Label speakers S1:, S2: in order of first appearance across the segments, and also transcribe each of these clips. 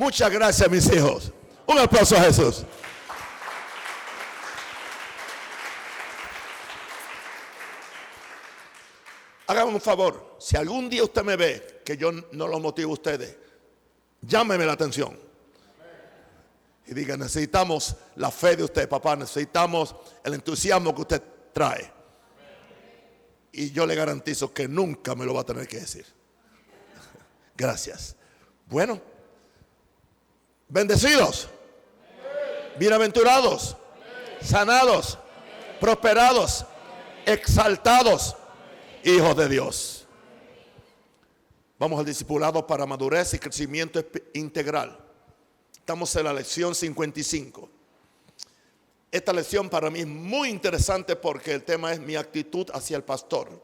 S1: Muchas gracias, mis hijos. Un aplauso a Jesús. Hágame un favor, si algún día usted me ve que yo no lo motivo a ustedes, llámeme la atención y diga: necesitamos la fe de usted, papá, necesitamos el entusiasmo que usted trae. Y yo le garantizo que nunca me lo va a tener que decir. Gracias. Bueno, bendecidos, bienaventurados, sanados, prosperados, exaltados, hijos de Dios. Vamos al discipulado para madurez y crecimiento integral. Estamos en la lección 55. Esta lección para mí es muy interesante porque el tema es mi actitud hacia el pastor.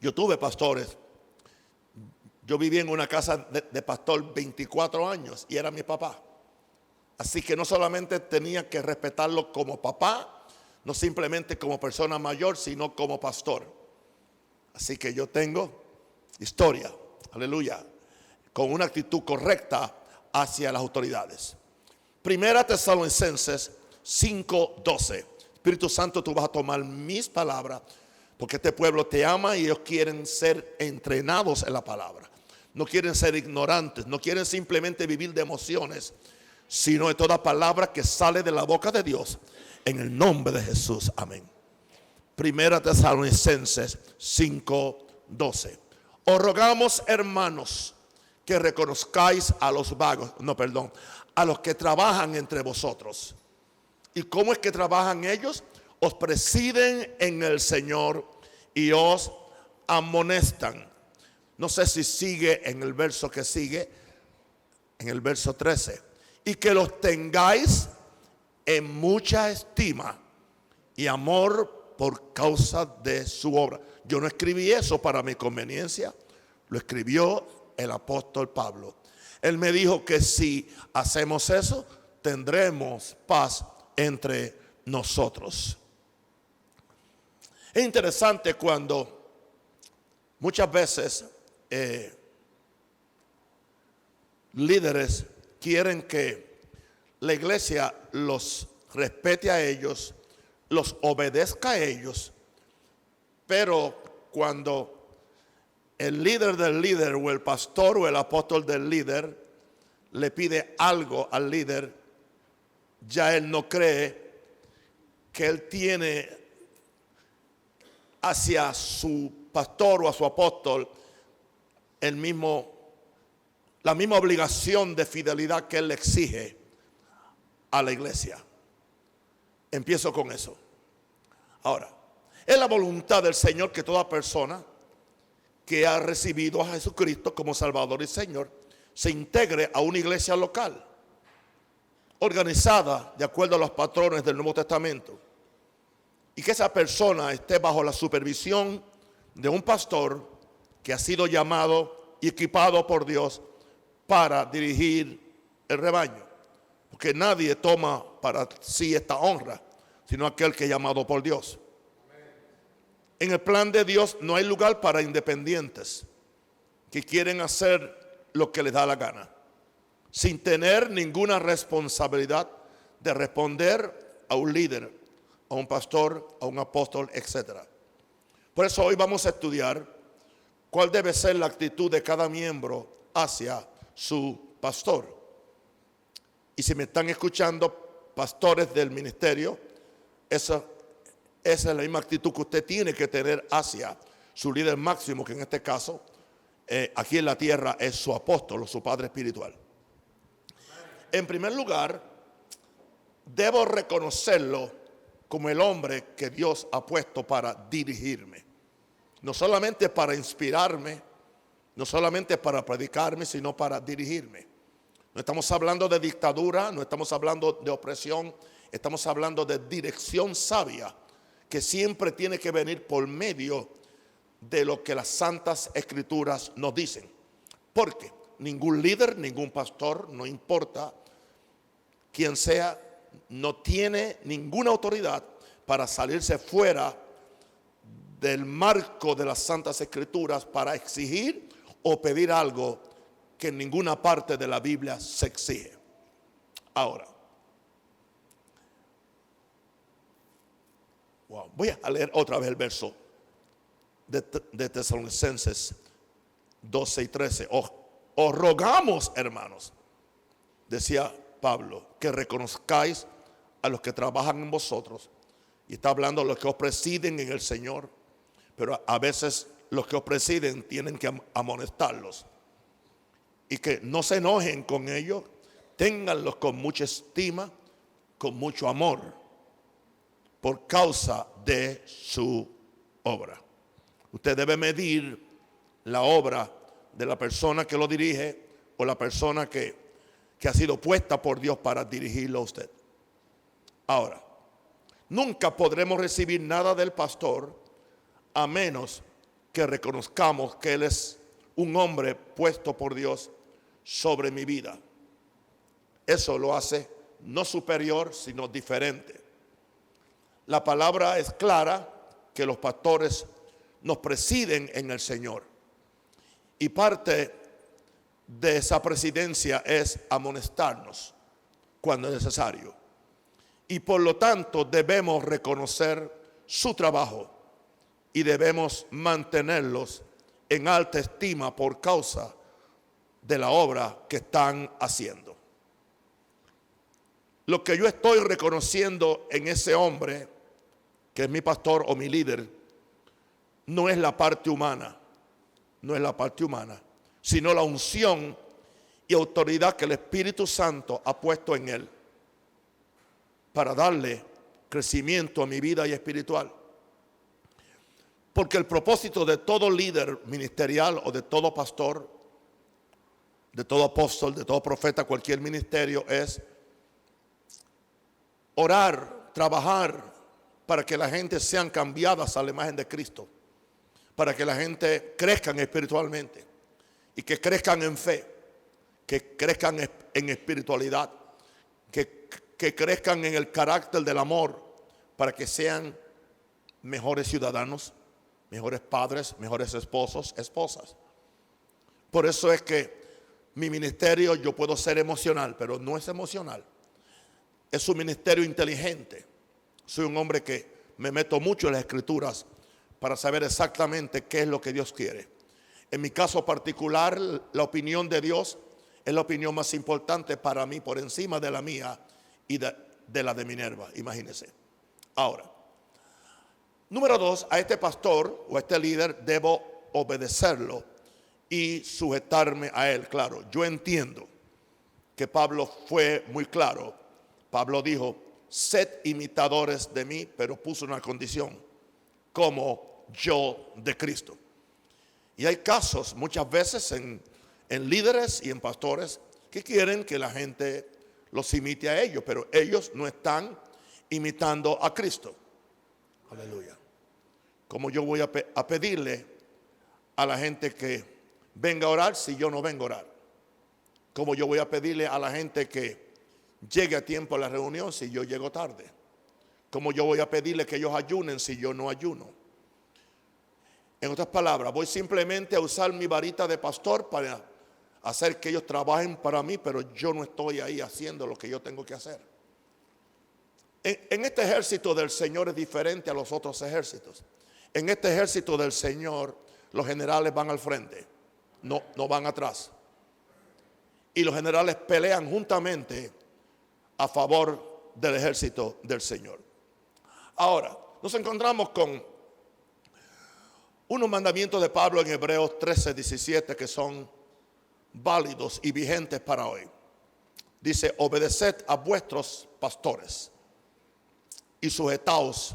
S1: Yo tuve pastores. Yo viví en una casa de pastor 24 años y era mi papá. Así que no solamente tenía que respetarlo como papá, no simplemente como persona mayor, sino como pastor. Así que yo tengo historia, aleluya, con una actitud correcta hacia las autoridades. Primera Tesalonicenses 5:12. Espíritu Santo, tú vas a tomar mis palabras, porque este pueblo te ama y ellos quieren ser entrenados en la palabra. No quieren ser ignorantes, no quieren simplemente vivir de emociones, sino de toda palabra que sale de la boca de Dios, en el nombre de Jesús. Amén. Primera Tesalonicenses 5:12. Os rogamos, hermanos, que reconozcáis a los a los que trabajan entre vosotros. ¿Y cómo es que trabajan ellos? Os presiden en el Señor y os amonestan. No sé si sigue en el verso que sigue, en el verso 13. Y que los tengáis en mucha estima y amor por causa de su obra. Yo no escribí eso para mi conveniencia, lo escribió el apóstol Pablo. Él me dijo que si hacemos eso, tendremos paz entre nosotros. Es interesante cuando muchas veces líderes quieren que la iglesia los respete a ellos, los obedezca a ellos, pero cuando el líder del líder o el pastor o el apóstol del líder le pide algo al líder, ya él no cree que él tiene hacia su pastor o a su apóstol la misma obligación de fidelidad que él le exige a la iglesia. Empiezo con eso. Ahora, es la voluntad del Señor que toda persona que ha recibido a Jesucristo como Salvador y Señor se integre a una iglesia local, organizada de acuerdo a los patrones del Nuevo Testamento, y que esa persona esté bajo la supervisión de un pastor que ha sido llamado y equipado por Dios para dirigir el rebaño. Porque nadie toma para sí esta honra, sino aquel que es llamado por Dios. En el plan de Dios no hay lugar para independientes que quieren hacer lo que les da la gana, sin tener ninguna responsabilidad de responder a un líder, a un pastor, a un apóstol, etc. Por eso hoy vamos a estudiar cuál debe ser la actitud de cada miembro hacia su pastor. Y si me están escuchando pastores del ministerio, esa es la misma actitud que usted tiene que tener hacia su líder máximo, que en este caso, aquí en la tierra, es su apóstol o su padre espiritual. En primer lugar, debo reconocerlo como el hombre que Dios ha puesto para dirigirme. No solamente para inspirarme, no solamente para predicarme, sino para dirigirme. No estamos hablando de dictadura, no estamos hablando de opresión, estamos hablando de dirección sabia, que siempre tiene que venir por medio de lo que las santas escrituras nos dicen. Porque ningún líder, ningún pastor, no importa quién sea, no tiene ninguna autoridad para salirse fuera del marco de las santas escrituras para exigir o pedir algo que en ninguna parte de la Biblia se exige. Ahora, voy a leer otra vez el verso de Tesalonicenses 12 y 13. Os rogamos, hermanos, decía Pablo, que reconozcáis a los que trabajan en vosotros. Y está hablando de los que os presiden en el Señor. Pero a veces los que os presiden tienen que amonestarlos. Y que no se enojen con ellos, ténganlos con mucha estima, con mucho amor, por causa de su obra. Usted debe medir la obra de la persona que lo dirige o la persona que ha sido puesta por Dios para dirigirlo a usted. Ahora, nunca podremos recibir nada del pastor a menos que reconozcamos que él es un hombre puesto por Dios sobre mi vida. Eso lo hace no superior, sino diferente. La palabra es clara que los pastores nos presiden en el Señor. Y parte de esa presidencia es amonestarnos cuando es necesario. Y por lo tanto debemos reconocer su trabajo y debemos mantenerlos en alta estima por causa de la obra que están haciendo. Lo que yo estoy reconociendo en ese hombre, que es mi pastor o mi líder, no es la parte humana, sino la unción y autoridad que el Espíritu Santo ha puesto en él para darle crecimiento a mi vida y espiritual. Porque el propósito de todo líder ministerial o de todo pastor, de todo apóstol, de todo profeta, cualquier ministerio, es orar, trabajar para que la gente sean cambiadas a la imagen de Cristo, para que la gente crezcan espiritualmente y que crezcan en fe, que crezcan en espiritualidad, que crezcan en el carácter del amor, para que sean mejores ciudadanos, mejores padres, mejores esposos, esposas. Por eso es que mi ministerio, yo puedo ser emocional, pero no es emocional. Es un ministerio inteligente. Soy un hombre que me meto mucho en las escrituras para saber exactamente qué es lo que Dios quiere. En mi caso particular, la opinión de Dios es la opinión más importante para mí, por encima de la mía y de la de Minerva, imagínense. Ahora, número 2, a este pastor o a este líder debo obedecerlo y sujetarme a él. Claro, yo entiendo que Pablo fue muy claro. Pablo dijo, sed imitadores de mí, pero puso una condición, como yo de Cristo. Y hay casos muchas veces en líderes y en pastores que quieren que la gente los imite a ellos, pero ellos no están imitando a Cristo. Aleluya. ¿Cómo yo voy a pedirle a la gente que venga a orar si yo no vengo a orar? ¿Cómo yo voy a pedirle a la gente que llegue a tiempo a la reunión si yo llego tarde? ¿Cómo yo voy a pedirle que ellos ayunen si yo no ayuno? En otras palabras, voy simplemente a usar mi varita de pastor para hacer que ellos trabajen para mí, pero yo no estoy ahí haciendo lo que yo tengo que hacer. En este ejército del Señor es diferente a los otros ejércitos. En este ejército del Señor, los generales van al frente, no van atrás. Y los generales pelean juntamente a favor del ejército del Señor. Ahora, nos encontramos con unos mandamientos de Pablo en Hebreos 13:17 que son válidos y vigentes para hoy. Dice, obedeced a vuestros pastores y sujetaos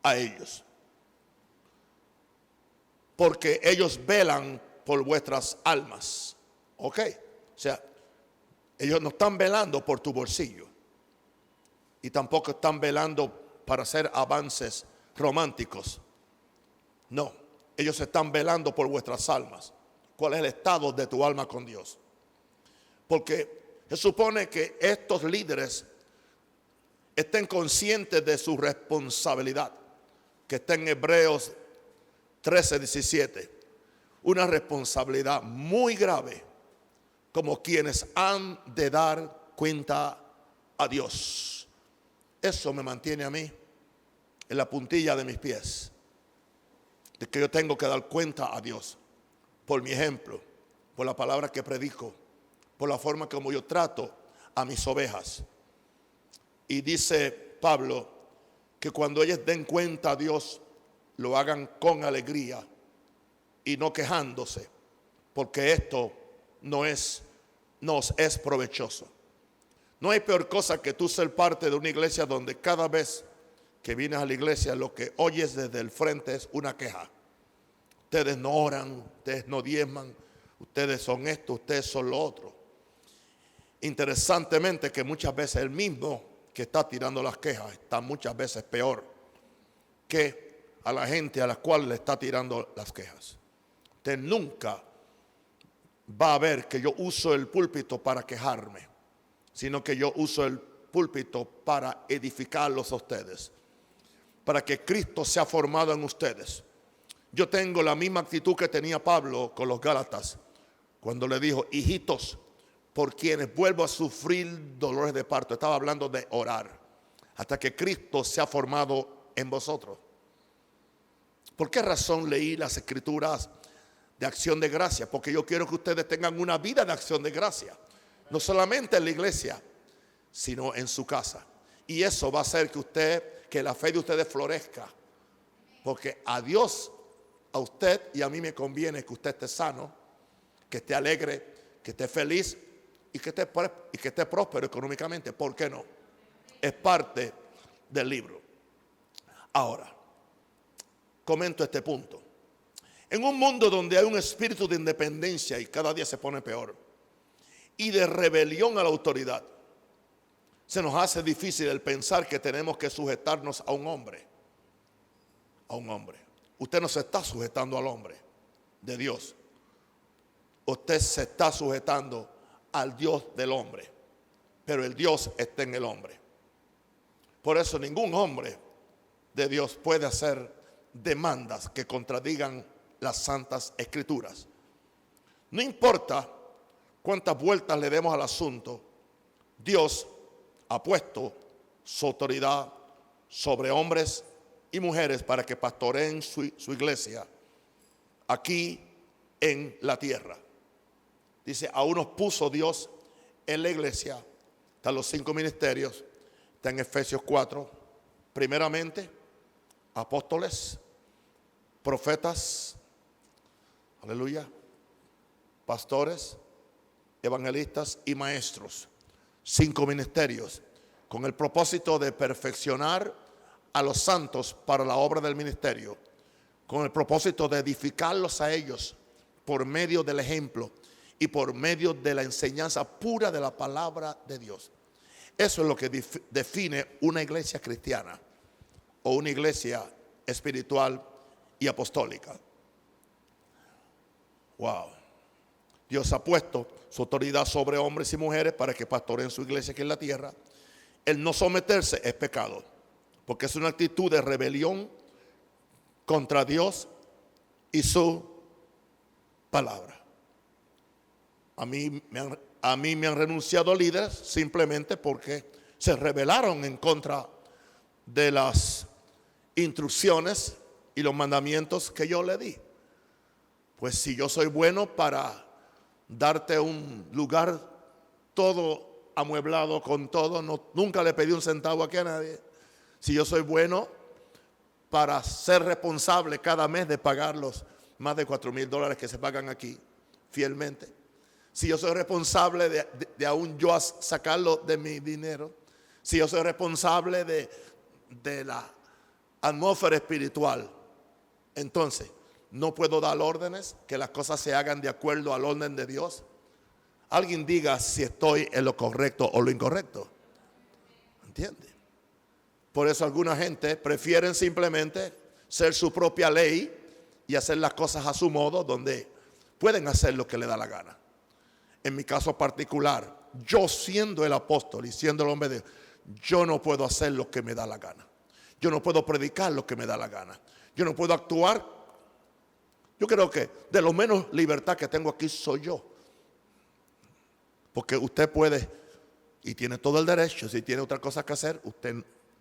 S1: a ellos, porque ellos velan por vuestras almas. Ok, o sea, ellos no están velando por tu bolsillo y tampoco están velando para hacer avances románticos. No, ellos están velando por vuestras almas. ¿Cuál es el estado de tu alma con Dios? Porque se supone que estos líderes estén conscientes de su responsabilidad, que está en Hebreos 13:17. Una responsabilidad muy grave como quienes han de dar cuenta a Dios. Eso me mantiene a mí en la puntilla de mis pies, de que yo tengo que dar cuenta a Dios por mi ejemplo, por la palabra que predico, por la forma como yo trato a mis ovejas. Y dice Pablo que cuando ellos den cuenta a Dios, lo hagan con alegría y no quejándose, porque esto nos es provechoso. No hay peor cosa que tú ser parte de una iglesia donde cada vez que vienes a la iglesia lo que oyes desde el frente es una queja. Ustedes no oran, ustedes no diezman, ustedes son esto, ustedes son lo otro. Interesantemente que muchas veces el mismo que está tirando las quejas está muchas veces peor que a la gente a la cual le está tirando las quejas. Usted nunca va a ver que yo uso el púlpito para quejarme, sino que yo uso el púlpito para edificarlos a ustedes, para que Cristo sea formado en ustedes. Yo tengo la misma actitud que tenía Pablo con los Gálatas, cuando le dijo: hijitos, por quienes vuelvo a sufrir dolores de parto. Estaba hablando de orar hasta que Cristo sea formado en vosotros. ¿Por qué razón leí las escrituras de acción de gracia? Porque yo quiero que ustedes tengan una vida de acción de gracia, no solamente en la iglesia, sino en su casa. Y eso va a hacer que la fe de ustedes florezca, porque a Dios, a usted y a mí me conviene que usted esté sano, que esté alegre, que esté feliz y que esté próspero económicamente. ¿Por qué no? Es parte del libro. Ahora, comento este punto. En un mundo donde hay un espíritu de independencia y cada día se pone peor, y de rebelión a la autoridad, se nos hace difícil el pensar que tenemos que sujetarnos a un hombre. A un hombre. Usted no se está sujetando al hombre de Dios. Usted se está sujetando al Dios del hombre, pero el Dios está en el hombre. Por eso ningún hombre de Dios puede hacer demandas que contradigan las santas escrituras. No importa cuántas vueltas le demos al asunto, Dios ha puesto su autoridad sobre hombres y mujeres para que pastoreen su iglesia aquí en la tierra. Dice, a unos puso Dios en la iglesia. Están los 5 ministerios. Está en Efesios 4. Primeramente, apóstoles, profetas, aleluya, pastores, evangelistas y maestros. 5 ministerios con el propósito de perfeccionar a los santos para la obra del ministerio, con el propósito de edificarlos a ellos por medio del ejemplo y por medio de la enseñanza pura de la palabra de Dios. Eso es lo que define una iglesia cristiana o una iglesia espiritual y apostólica. Wow. Dios ha puesto su autoridad sobre hombres y mujeres para que pastoreen su iglesia aquí en la tierra. El no someterse es pecado, porque es una actitud de rebelión contra Dios y su palabra. A mí me han renunciado líderes simplemente porque se rebelaron en contra de las instrucciones y los mandamientos que yo le di. Pues si yo soy bueno para darte un lugar todo amueblado con todo, nunca le pedí un centavo aquí a nadie. Si yo soy bueno para ser responsable cada mes de pagar los más de $4,000 que se pagan aquí fielmente, si yo soy responsable de aún yo sacarlo de mi dinero, si yo soy responsable de la atmósfera espiritual, entonces no puedo dar órdenes que las cosas se hagan de acuerdo al orden de Dios. Alguien diga si estoy en lo correcto o lo incorrecto. ¿Entiende? Por eso alguna gente prefieren simplemente ser su propia ley y hacer las cosas a su modo, donde pueden hacer lo que le da la gana. En mi caso particular, yo siendo el apóstol y siendo el hombre de Dios, yo no puedo hacer lo que me da la gana. Yo no puedo predicar lo que me da la gana. Yo no puedo actuar. Yo creo que de lo menos libertad que tengo aquí soy yo. Porque usted puede y tiene todo el derecho. Si tiene otra cosa que hacer, usted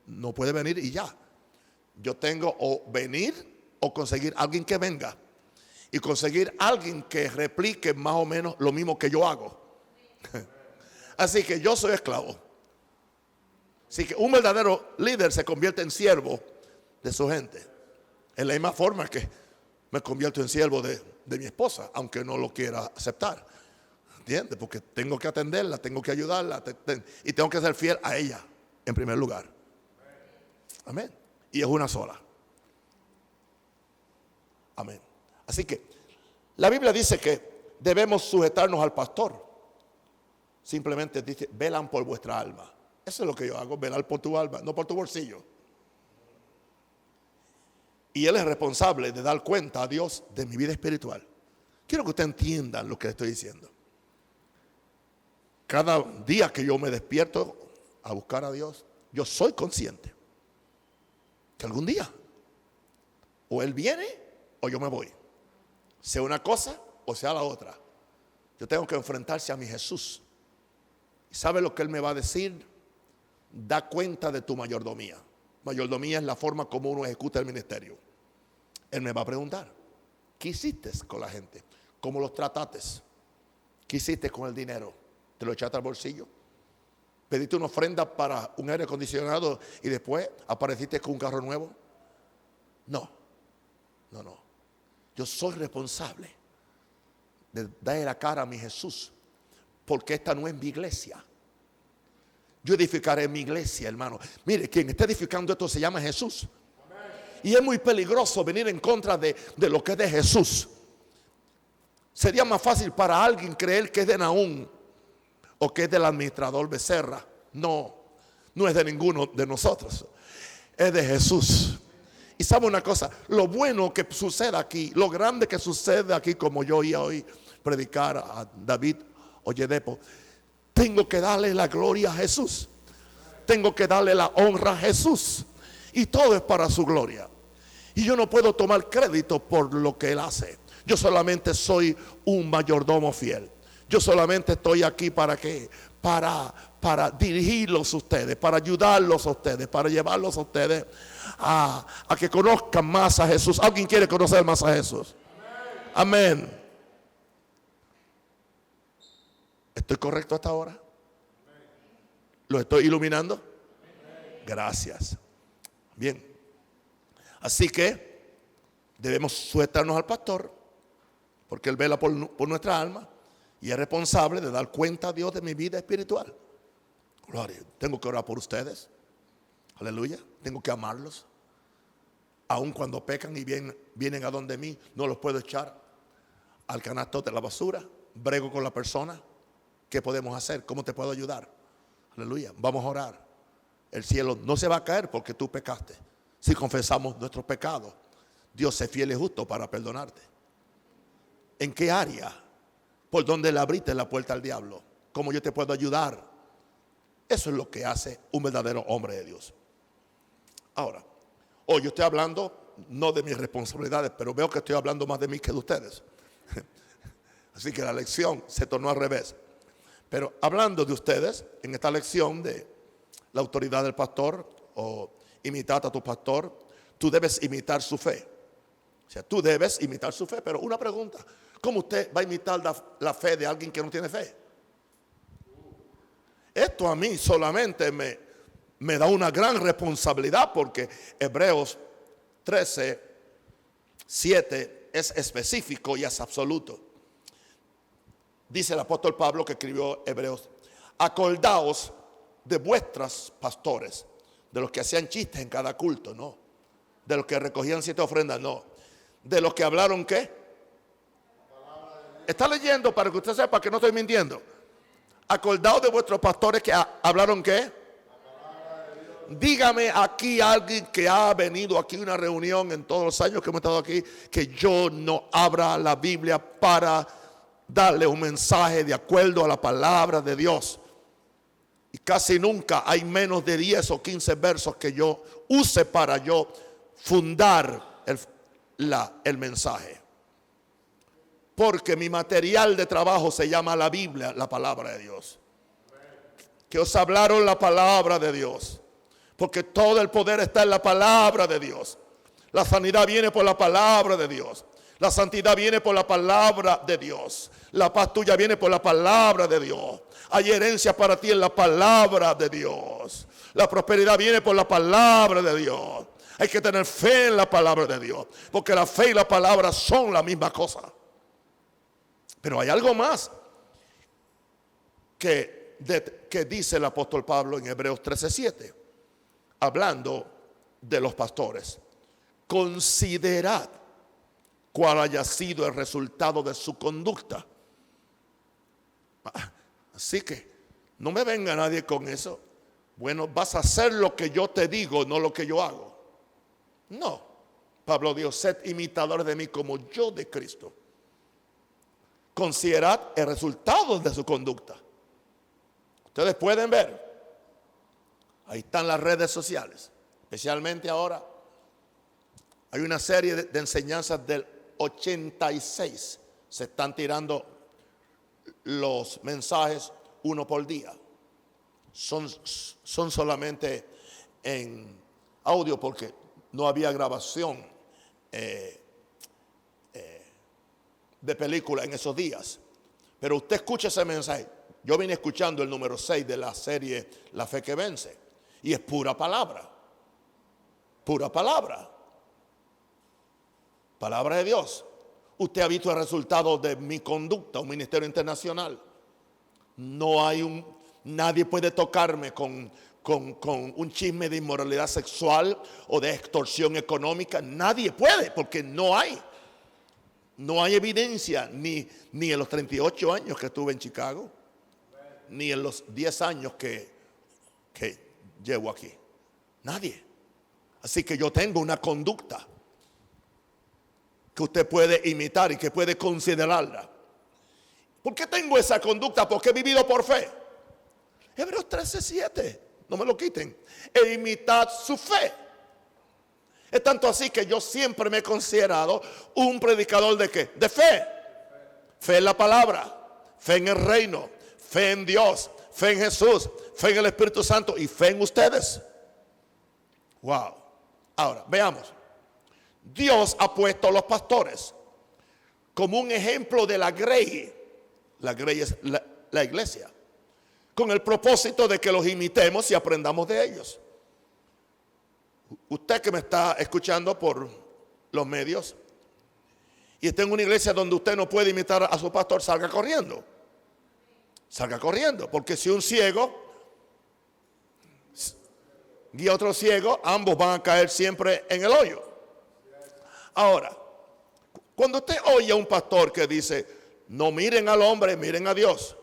S1: no puede venir y ya. Yo tengo o venir o conseguir alguien que venga. Y conseguir alguien que replique más o menos lo mismo que yo hago. Así que yo soy esclavo. Así que un verdadero líder se convierte en siervo de su gente. En la misma forma que me convierto en siervo de mi esposa, aunque no lo quiera aceptar. ¿Entiendes? Porque tengo que atenderla, tengo que ayudarla y tengo que ser fiel a ella en primer lugar. Amén. Y es una sola. Amén. Así que la Biblia dice que debemos sujetarnos al pastor. Simplemente dice, velan por vuestra alma. Eso es lo que yo hago, velar por tu alma, no por tu bolsillo. Y Él es responsable de dar cuenta a Dios de mi vida espiritual. Quiero que usted entienda lo que le estoy diciendo. Cada día que yo me despierto a buscar a Dios, yo soy consciente que algún día o Él viene o yo me voy. Sea una cosa o sea la otra. Yo tengo que enfrentarse a mi Jesús. ¿Y sabe lo que Él me va a decir? Da cuenta de tu mayordomía. Mayordomía es la forma como uno ejecuta el ministerio. Él me va a preguntar, ¿qué hiciste con la gente? ¿Cómo los trataste? ¿Qué hiciste con el dinero? ¿Te lo echaste al bolsillo? ¿Pediste una ofrenda para un aire acondicionado y después apareciste con un carro nuevo? No. Yo soy responsable de darle la cara a mi Jesús, porque esta no es mi iglesia. Yo edificaré mi iglesia, hermano. Mire, quien está edificando esto se llama Jesús. Y es muy peligroso venir en contra de lo que es de Jesús. Sería más fácil para alguien creer que es de Nahum o que es del administrador Becerra. No es de ninguno de nosotros. Es de Jesús. Y sabe una cosa, lo bueno que sucede aquí, lo grande que sucede aquí, como yo oía hoy predicar a David Oyedepo, tengo que darle la gloria a Jesús. Tengo que darle la honra a Jesús. Y todo es para su gloria. Y yo no puedo tomar crédito por lo que Él hace. Yo solamente soy un mayordomo fiel. Yo solamente estoy aquí para ¿qué? Para dirigirlos a ustedes, para ayudarlos a ustedes, para llevarlos a ustedes a que conozcan más a Jesús. ¿Alguien quiere conocer más a Jesús? Amén. ¿Estoy correcto hasta ahora? ¿Lo estoy iluminando? Gracias. Bien. Así que debemos sujetarnos al pastor, porque Él vela por nuestra alma y es responsable de dar cuenta a Dios de mi vida espiritual. Gloria. Tengo que orar por ustedes. Aleluya. Tengo que amarlos. Aun cuando pecan y vienen a donde mí, no los puedo echar al canasto de la basura. Brego con la persona. ¿Qué podemos hacer? ¿Cómo te puedo ayudar? Aleluya. Vamos a orar. El cielo no se va a caer porque tú pecaste. Si confesamos nuestros pecados, Dios es fiel y justo para perdonarte. ¿En qué área? ¿Por donde le abriste la puerta al diablo? ¿Cómo yo te puedo ayudar? Eso es lo que hace un verdadero hombre de Dios. Ahora, hoy yo estoy hablando no de mis responsabilidades, pero veo que estoy hablando más de mí que de ustedes. Así que la lección se tornó al revés. Pero hablando de ustedes, en esta lección de la autoridad del pastor o imitar a tu pastor, tú debes imitar su fe. O sea, tú debes imitar su fe. Pero una pregunta, ¿cómo usted va a imitar la fe de alguien que no tiene fe? Esto a mí solamente me da una gran responsabilidad, porque Hebreos 13:7 es específico y es absoluto. Dice el apóstol Pablo, que escribió Hebreos: acordaos de vuestros pastores, de los que hacían chistes en cada culto, no. De los que recogían 7 ofrendas, no. De los que hablaron, ¿qué? Está leyendo para que usted sepa que no estoy mintiendo. Acordaos de vuestros pastores que hablaron, ¿qué? Dígame aquí alguien que ha venido aquí a una reunión en todos los años que hemos estado aquí, que yo no abra la Biblia para darle un mensaje de acuerdo a la palabra de Dios. Y casi nunca hay menos de 10 o 15 versos que yo use para yo fundar el mensaje. Porque mi material de trabajo se llama la Biblia, la palabra de Dios. Que os hablaron la palabra de Dios. Porque todo el poder está en la palabra de Dios. La sanidad viene por la palabra de Dios. La santidad viene por la palabra de Dios. La paz tuya viene por la palabra de Dios. Hay herencia para ti en la palabra de Dios. La prosperidad viene por la palabra de Dios. Hay que tener fe en la palabra de Dios. Porque la fe y la palabra son la misma cosa. Pero hay algo más que dice el apóstol Pablo en Hebreos 13:7. Hablando de los pastores. Considerad cuál haya sido el resultado de su conducta. Así que no me venga nadie con eso. Bueno, vas a hacer lo que yo te digo, no lo que yo hago. No. Pablo dijo, sed imitadores de mí como yo de Cristo. Considerad el resultado de su conducta. Ustedes pueden ver. Ahí están las redes sociales. Especialmente ahora. Hay una serie de enseñanzas del 86. Se están tirando los mensajes uno por día. Son solamente en audio porque no había grabación de película en esos días. Pero usted escucha ese mensaje. Yo vine escuchando el número 6 de la serie La Fe que Vence. Y es pura palabra. Pura palabra. Palabra de Dios. Usted ha visto el resultado de mi conducta, un ministerio internacional. No hay nadie puede tocarme con un chisme de inmoralidad sexual o de extorsión económica. Nadie puede, porque no hay evidencia ni en los 38 años que estuve en Chicago, ni en los 10 años que llevo aquí. Nadie. Así que yo tengo una conducta que usted puede imitar y que puede considerarla. ¿Por qué tengo esa conducta? Porque he vivido por fe. Hebreos 13:7, no me lo quiten. E imitad su fe. Es tanto así que yo siempre me he considerado un predicador ¿de qué? De fe. Fe en la palabra, fe en el reino, fe en Dios, fe en Jesús, fe en el Espíritu Santo y fe en ustedes. Wow. Ahora, veamos. Dios ha puesto a los pastores como un ejemplo de la grey. La grey es la iglesia. Con el propósito de que los imitemos y aprendamos de ellos. Usted que me está escuchando por los medios y está en una iglesia donde usted no puede imitar a su pastor, salga corriendo. Salga corriendo, porque si un ciego guía a otro ciego, ambos van a caer siempre en el hoyo. Ahora, cuando usted oye a un pastor que dice, no miren al hombre, miren a Dios.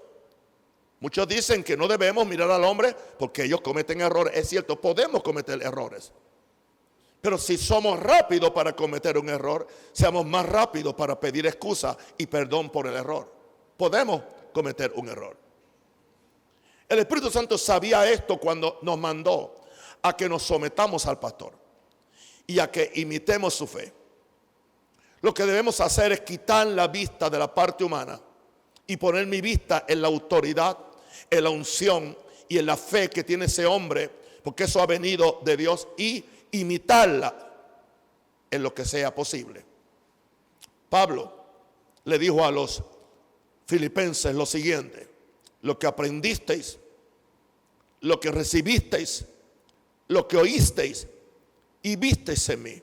S1: Muchos dicen que no debemos mirar al hombre porque ellos cometen errores. Es cierto, podemos cometer errores. Pero si somos rápidos para cometer un error, seamos más rápidos para pedir excusa y perdón por el error. Podemos cometer un error. El Espíritu Santo sabía esto cuando nos mandó a que nos sometamos al pastor y a que imitemos su fe. Lo que debemos hacer es quitar la vista de la parte humana y poner mi vista en la autoridad, en la unción y en la fe que tiene ese hombre, porque eso ha venido de Dios, y imitarla en lo que sea posible. Pablo le dijo a los filipenses lo siguiente: lo que aprendisteis, lo que recibisteis, lo que oísteis y visteis en mí.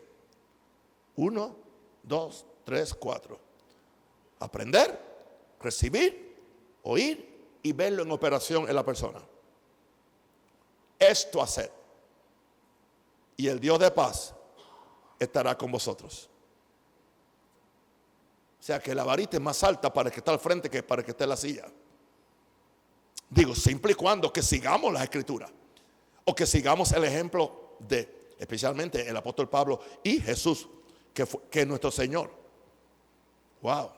S1: 1, 2, 3, 4. Aprender, recibir, oír y verlo en operación en la persona. Esto hacer. Y el Dios de paz estará con vosotros. O sea que la varita es más alta para el que está al frente que para el que esté en la silla. Digo, siempre y cuando que sigamos las escrituras. O que sigamos el ejemplo de, especialmente el apóstol Pablo y Jesús, que es nuestro Señor. Wow.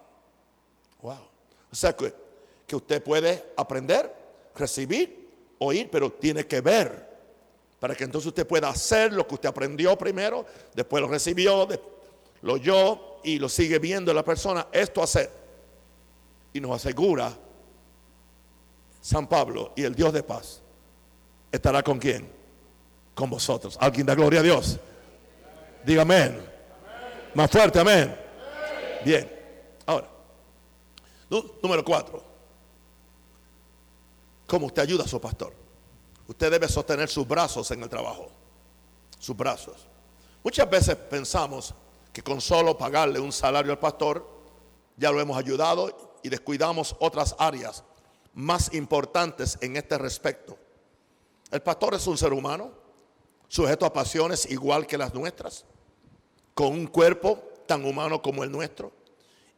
S1: Wow. O sea que usted puede aprender, recibir, oír, pero tiene que ver. Para que entonces usted pueda hacer lo que usted aprendió primero, después lo recibió, lo oyó y lo sigue viendo en la persona. Esto hacer. Y nos asegura San Pablo, y el Dios de paz estará ¿con quién? Con vosotros. ¿Alguien da gloria a Dios? Diga amén. Más fuerte, amén. Bien. Ahora, número 4. ¿Cómo usted ayuda a su pastor? Usted debe sostener sus brazos en el trabajo. Sus brazos. Muchas veces pensamos que con solo pagarle un salario al pastor ya lo hemos ayudado y descuidamos otras áreas más importantes en este respecto. El pastor es un ser humano, sujeto a pasiones igual que las nuestras, con un cuerpo tan humano como el nuestro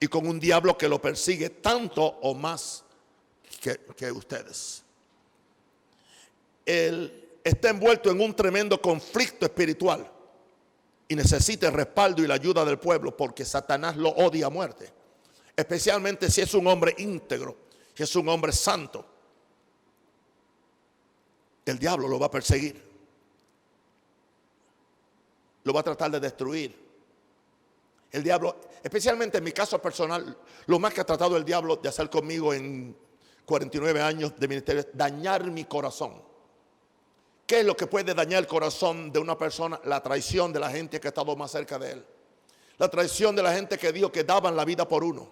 S1: y con un diablo que lo persigue tanto o más que ustedes. Él está envuelto en un tremendo conflicto espiritual y necesita el respaldo y la ayuda del pueblo, porque Satanás lo odia a muerte, especialmente si es un hombre íntegro, si es un hombre santo. El diablo lo va a perseguir, lo va a tratar de destruir. El diablo, especialmente en mi caso personal, lo más que ha tratado el diablo de hacer conmigo en 49 años de ministerio es dañar mi corazón. ¿Qué es lo que puede dañar el corazón de una persona? La traición de la gente que ha estado más cerca de él. La traición de la gente que dijo que daban la vida por uno.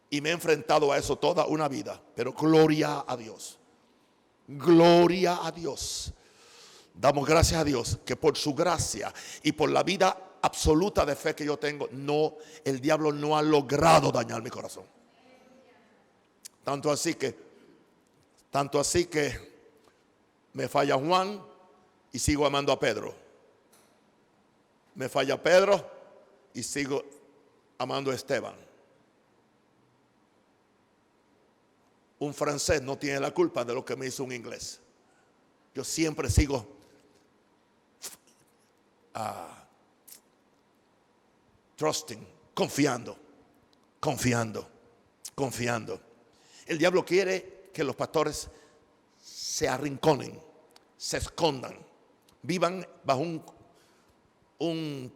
S1: Y me he enfrentado a eso toda una vida. Pero gloria a Dios. Gloria a Dios. Damos gracias a Dios que por su gracia y por la vida absoluta de fe que yo tengo, el diablo no ha logrado dañar mi corazón. Tanto así que me falla Juan y sigo amando a Pedro. Me falla Pedro y sigo amando a Esteban. Un francés no tiene la culpa de lo que me hizo un inglés. Yo siempre sigo trusting, confiando. El diablo quiere que los pastores se arrinconen, se escondan, vivan bajo un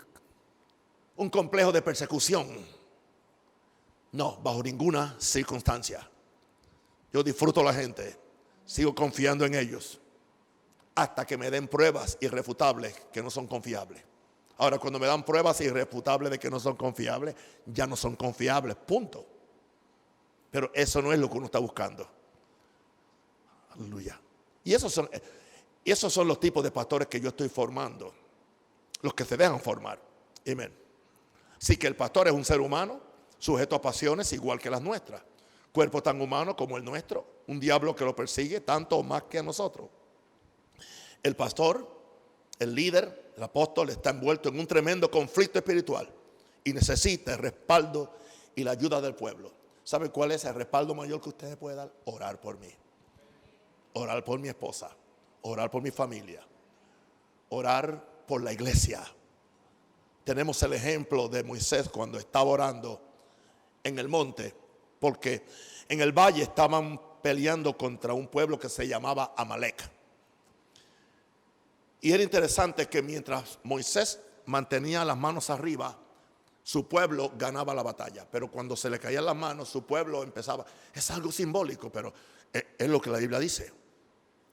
S1: complejo de persecución. No, bajo ninguna circunstancia. Yo disfruto a la gente, sigo confiando en ellos hasta que me den pruebas irrefutables que no son confiables. Ahora, cuando me dan pruebas irrefutables de que no son confiables, ya no son confiables, punto. Pero eso no es lo que uno está buscando. Aleluya. Y esos son los tipos de pastores que yo estoy formando, los que se dejan formar. Amén. Así que el pastor es un ser humano, sujeto a pasiones igual que las nuestras. Cuerpo tan humano como el nuestro, un diablo que lo persigue tanto o más que a nosotros. El pastor, el líder, el apóstol está envuelto en un tremendo conflicto espiritual y necesita el respaldo y la ayuda del pueblo. ¿Sabe cuál es el respaldo mayor que usted puede dar? Orar por mí, orar por mi esposa, orar por mi familia, orar por la iglesia. Tenemos el ejemplo de Moisés cuando estaba orando en el monte, porque en el valle estaban peleando contra un pueblo que se llamaba Amalek. Y era interesante que mientras Moisés mantenía las manos arriba, su pueblo ganaba la batalla. Pero cuando se le caían las manos, su pueblo empezaba. Es algo simbólico, pero es lo que la Biblia dice.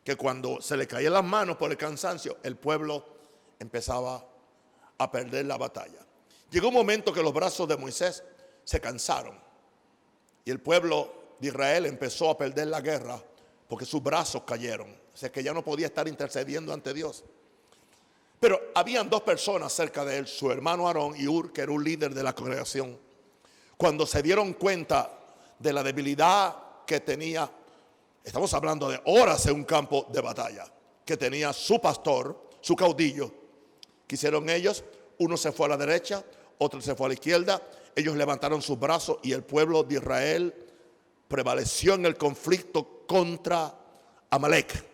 S1: Que cuando se le caían las manos por el cansancio, el pueblo empezaba a perder la batalla. Llegó un momento que los brazos de Moisés se cansaron. Y el pueblo de Israel empezó a perder la guerra porque sus brazos cayeron. O sea que ya no podía estar intercediendo ante Dios. Pero habían dos personas cerca de él, su hermano Aarón y Hur, que era un líder de la congregación. Cuando se dieron cuenta de la debilidad que tenía, estamos hablando de horas en un campo de batalla, que tenía su pastor, su caudillo. ¿Qué hicieron ellos? Uno se fue a la derecha, otro se fue a la izquierda. Ellos levantaron sus brazos y el pueblo de Israel prevaleció en el conflicto contra Amalek.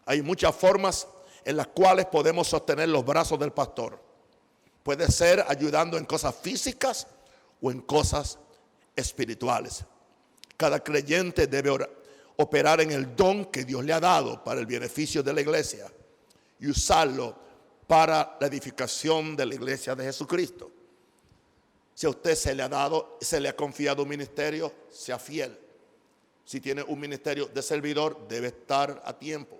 S1: Hay muchas formas en las cuales podemos sostener los brazos del pastor. Puede ser ayudando en cosas físicas o en cosas espirituales. Cada creyente debe operar en el don que Dios le ha dado para el beneficio de la iglesia y usarlo para la edificación de la iglesia de Jesucristo. Si a usted se le ha dado, se le ha confiado un ministerio, sea fiel. Si tiene un ministerio de servidor, debe estar a tiempo.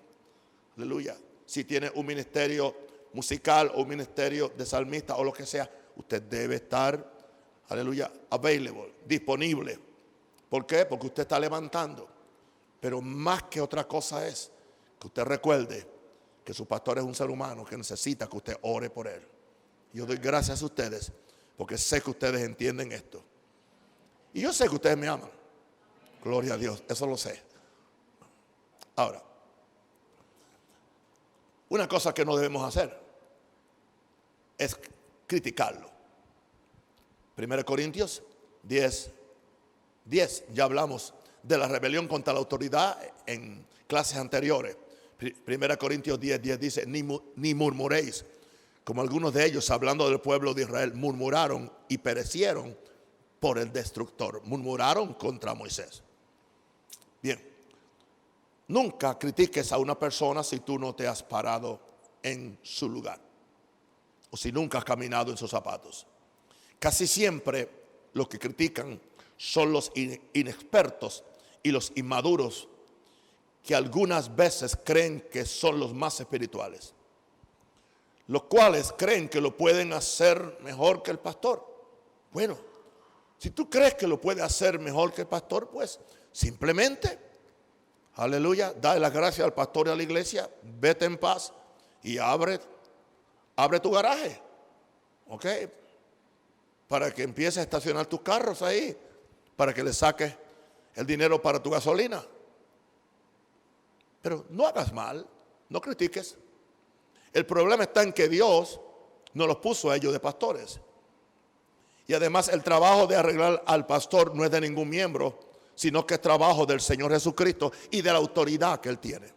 S1: Aleluya. Si tiene un ministerio musical o un ministerio de salmista o lo que sea, usted debe estar, aleluya, available, disponible. ¿Por qué? Porque usted está levantando. Pero más que otra cosa es que usted recuerde que su pastor es un ser humano que necesita que usted ore por él. Yo doy gracias a ustedes porque sé que ustedes entienden esto. Y yo sé que ustedes me aman. Gloria a Dios, eso lo sé. Ahora, una cosa que no debemos hacer es criticarlo. 1 Corintios 10, ya hablamos de la rebelión contra la autoridad en clases anteriores. 1 Corintios 10 dice, ni murmuréis, como algunos de ellos, hablando del pueblo de Israel, murmuraron y perecieron por el destructor. Murmuraron contra Moisés. Bien, nunca critiques a una persona si tú no te has parado en su lugar o si nunca has caminado en sus zapatos. Casi siempre los que critican son los inexpertos y los inmaduros que algunas veces creen que son los más espirituales, los cuales creen que lo pueden hacer mejor que el pastor. Bueno, si tú crees que lo puede hacer mejor que el pastor, pues simplemente, aleluya, dale las gracias al pastor y a la iglesia, vete en paz y abre tu garaje, ¿ok? Para que empieces a estacionar tus carros ahí, para que le saques el dinero para tu gasolina. Pero no hagas mal, no critiques. El problema está en que Dios no los puso a ellos de pastores. Y además el trabajo de arreglar al pastor no es de ningún miembro, sino que es trabajo del Señor Jesucristo y de la autoridad que Él tiene.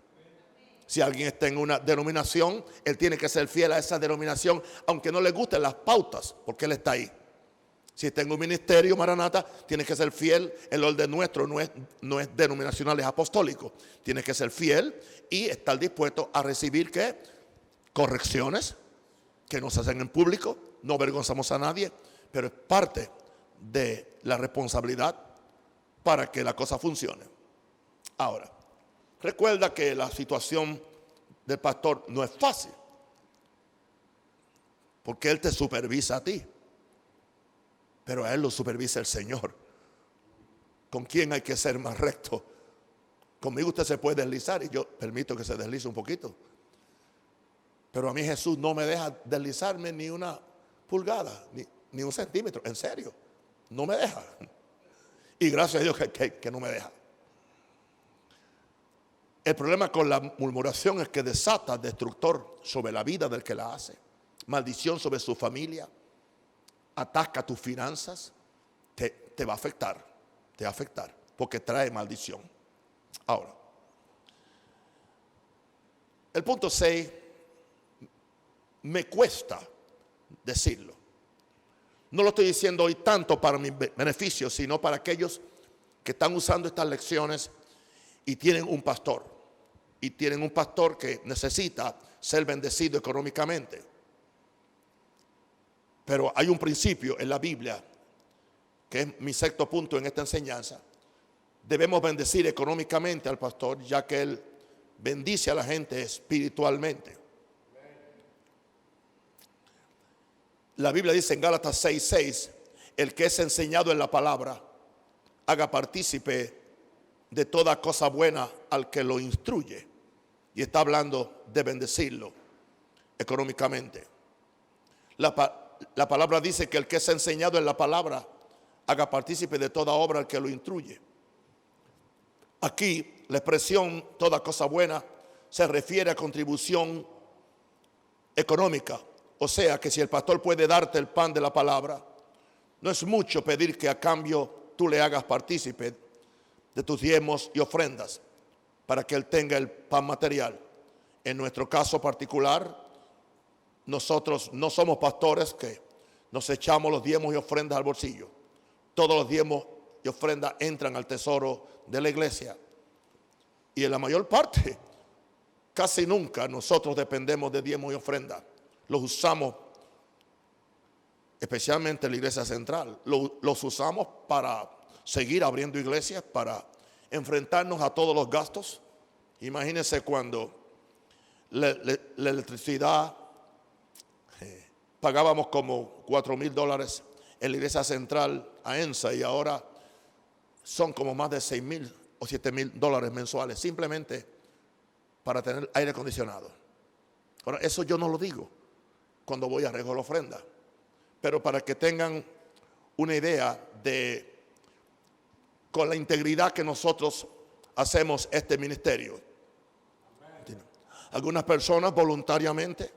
S1: Si alguien está en una denominación, él tiene que ser fiel a esa denominación, aunque no le gusten las pautas, porque Él está ahí. Si está en un ministerio, Maranata, tiene que ser fiel. El orden nuestro no es denominacional, es apostólico. Tiene que ser fiel y estar dispuesto a recibir ¿qué? Correcciones que nos hacen en público. No avergonzamos a nadie, pero es parte de la responsabilidad para que la cosa funcione. Ahora, recuerda que la situación del pastor no es fácil, porque él te supervisa a ti, pero a él lo supervisa el Señor. ¿Con quién hay que ser más recto? Conmigo usted se puede deslizar y yo permito que se deslice un poquito, pero a mí Jesús no me deja deslizarme ni una pulgada, ni un centímetro, en serio, no me deja. Y gracias a Dios que no me deja. El problema con la murmuración es que desata destructor sobre la vida del que la hace, maldición sobre su familia, ataca tus finanzas, te va a afectar, porque trae maldición. Ahora, el punto 6, me cuesta decirlo. No lo estoy diciendo hoy tanto para mi beneficio, sino para aquellos que están usando estas lecciones y tienen un pastor. Y tienen un pastor que necesita ser bendecido económicamente. Pero hay un principio en la Biblia, que es mi sexto punto en esta enseñanza. Debemos bendecir económicamente al pastor, ya que él bendice a la gente espiritualmente. La Biblia dice en Gálatas 6:6, el que es enseñado en la palabra, haga partícipe de toda cosa buena al que lo instruye. Y está hablando de bendecirlo económicamente. La palabra dice que el que es enseñado en la palabra, haga partícipe de toda obra al que lo instruye. Aquí la expresión toda cosa buena se refiere a contribución económica. O sea que si el pastor puede darte el pan de la palabra, no es mucho pedir que a cambio tú le hagas partícipe de tus diezmos y ofrendas para que él tenga el pan material. En nuestro caso particular, nosotros no somos pastores que nos echamos los diezmos y ofrendas al bolsillo. Todos los diezmos y ofrendas entran al tesoro de la iglesia. Y en la mayor parte, casi nunca nosotros dependemos de diezmos y ofrendas. Los usamos especialmente la iglesia central. Los usamos para seguir abriendo iglesias, para enfrentarnos a todos los gastos. Imagínense cuando la electricidad pagábamos como $4,000 en la iglesia central a ENSA, y ahora son como más de $6,000 o $7,000 mensuales, simplemente para tener aire acondicionado. Ahora, eso yo no lo digo cuando voy a recoger la ofrenda, pero para que tengan una idea de con la integridad que nosotros hacemos este ministerio. Algunas personas voluntariamente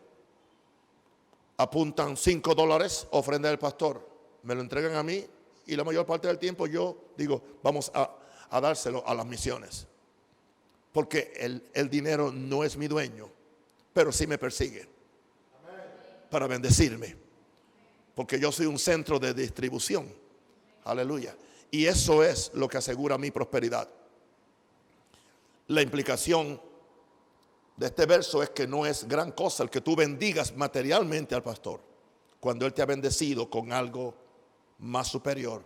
S1: apuntan $5, ofrenda del pastor, me lo entregan a mí, y la mayor parte del tiempo yo digo, vamos a dárselo a las misiones, porque el dinero no es mi dueño, pero sí me persigue para bendecirme, porque yo soy un centro de distribución. Aleluya. Y eso es lo que asegura mi prosperidad. La implicación de este verso es que no es gran cosa el que tú bendigas materialmente al pastor, cuando él te ha bendecido con algo más superior,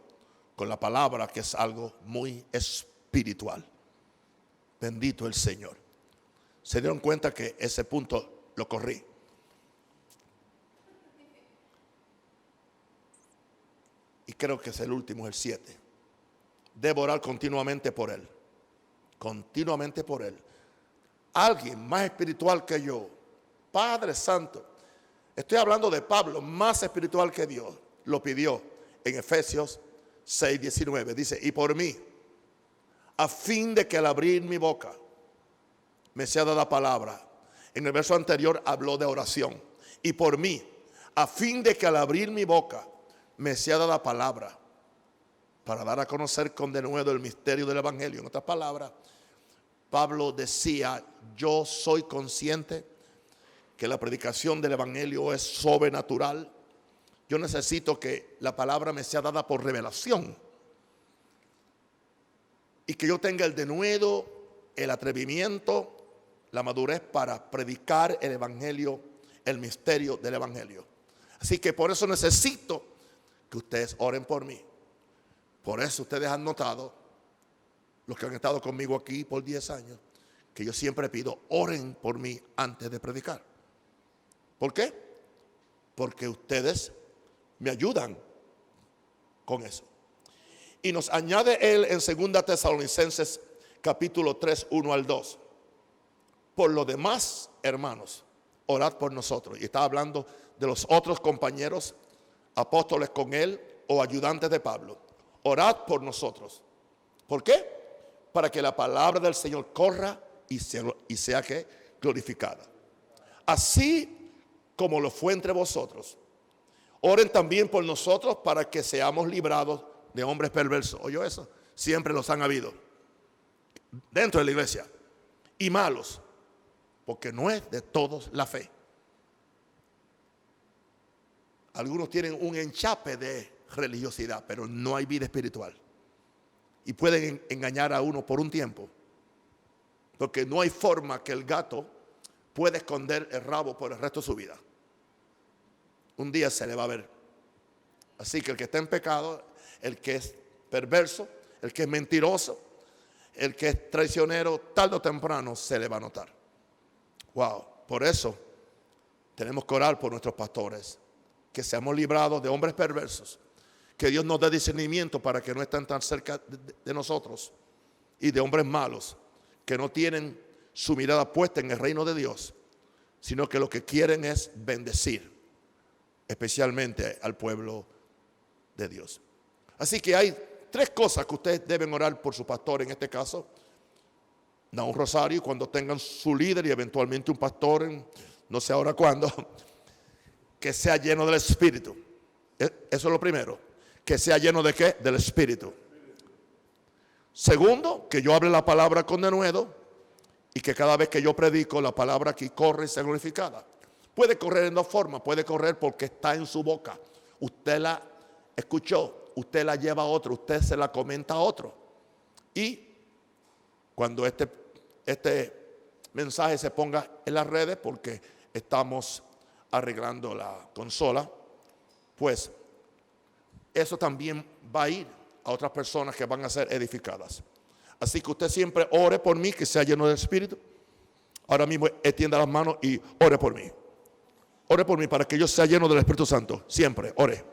S1: con la palabra, que es algo muy espiritual. Bendito el Señor. Se dieron cuenta que ese punto lo corrí. Y creo que es el último, el 7. Debo orar continuamente por él. Continuamente por él. Alguien más espiritual que yo, Padre Santo. Estoy hablando de Pablo, más espiritual que Dios. Lo pidió en Efesios 6:19. Dice, y por mí, a fin de que al abrir mi boca me sea dada palabra. En el verso anterior habló de oración. Y por mí, a fin de que al abrir mi boca me sea dada palabra, para dar a conocer con denuedo el misterio del evangelio. En otras palabras, Pablo decía, yo soy consciente que la predicación del evangelio es sobrenatural. Yo necesito que la palabra me sea dada por revelación, y que yo tenga el denuedo, el atrevimiento, la madurez para predicar el evangelio, el misterio del evangelio. Así que por eso necesito que ustedes oren por mí. Por eso ustedes han notado, los que han estado conmigo aquí por 10 años, que yo siempre pido, oren por mí antes de predicar. ¿Por qué? Porque ustedes me ayudan con eso. Y nos añade él en 2 Tesalonicenses capítulo 3, 1 al 2. Por lo demás, hermanos, orad por nosotros. Y está hablando de los otros compañeros, apóstoles con él o ayudantes de Pablo. Orad por nosotros. ¿Por qué? Para que la palabra del Señor corra y sea que glorificada. Así como lo fue entre vosotros. Oren también por nosotros para que seamos librados de hombres perversos. ¿Oyó eso? Siempre los han habido dentro de la iglesia. Y malos, porque no es de todos la fe. Algunos tienen un enchape de religiosidad, pero no hay vida espiritual. Y pueden engañar a uno por un tiempo, porque no hay forma que el gato pueda esconder el rabo por el resto de su vida. Un día se le va a ver. Así que el que está en pecado, el que es perverso, el que es mentiroso, el que es traicionero, tarde o temprano se le va a notar. Wow, por eso tenemos que orar por nuestros pastores, que seamos librados de hombres perversos, que Dios nos dé discernimiento para que no estén tan cerca de nosotros, y de hombres malos que no tienen su mirada puesta en el reino de Dios, sino que lo que quieren es bendecir, especialmente al pueblo de Dios. Así que hay 3 cosas que ustedes deben orar por su pastor. En este caso, da un rosario cuando tengan su líder y eventualmente un pastor, no sé ahora cuándo, que sea lleno del Espíritu. Eso es lo primero. Que sea lleno de ¿qué? Del Espíritu. Segundo, que yo hable la palabra con denuedo, y que cada vez que yo predico, la palabra aquí corre y sea glorificada. Puede correr en 2 formas. Puede correr porque está en su boca. Usted la escuchó, usted la lleva a otro, usted se la comenta a otro. Y cuando este mensaje se ponga en las redes, porque estamos arreglando la consola, pues eso también va a ir a otras personas que van a ser edificadas. Así que usted siempre ore por mí, que sea lleno del Espíritu. Ahora mismo extienda las manos y ore por mí. Ore por mí para que yo sea lleno del Espíritu Santo. Siempre, ore.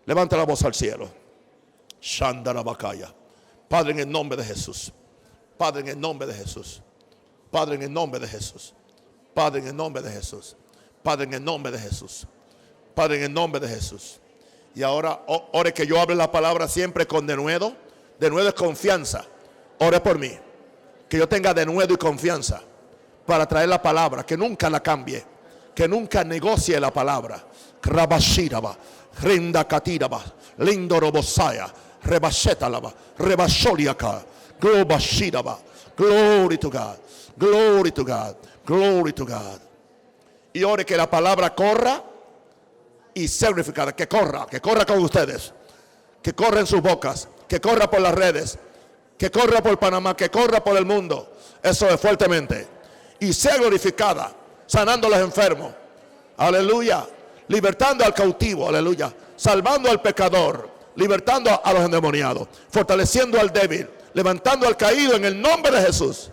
S1: Levanta la voz al cielo. Shandarabakaya. Padre, en el nombre de Jesús. Padre, en el nombre de Jesús. Padre, en el nombre de Jesús. Padre, en el nombre de Jesús. Padre, en el nombre de Jesús. Padre, en el nombre de Jesús. Y ahora ore que yo hable la palabra siempre con denuedo. Denuedo es confianza. Ore por mí. Que yo tenga denuedo y confianza para traer la palabra. Que nunca la cambie. Que nunca negocie la palabra. Rabashiraba. Rinda katiraba. Lindorobosaya. Rebashetalaba. Rebasholiaka. Globashiraba. Glory to God. Glory to God. Glory to God. Y ore que la palabra corra y sea unificada. Que corra con ustedes. Que corra en sus bocas. Que corra por las redes. Que corra por Panamá. Que corra por el mundo. Eso es fuertemente. Y sea glorificada. Sanando a los enfermos. Aleluya. Libertando al cautivo. Aleluya. Salvando al pecador. Libertando a los endemoniados. Fortaleciendo al débil. Levantando al caído en el nombre de Jesús.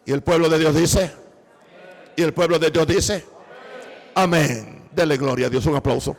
S1: Y el pueblo de Dios dice. Y el pueblo de Dios dice. Amén. Dele gloria a Dios. Un aplauso.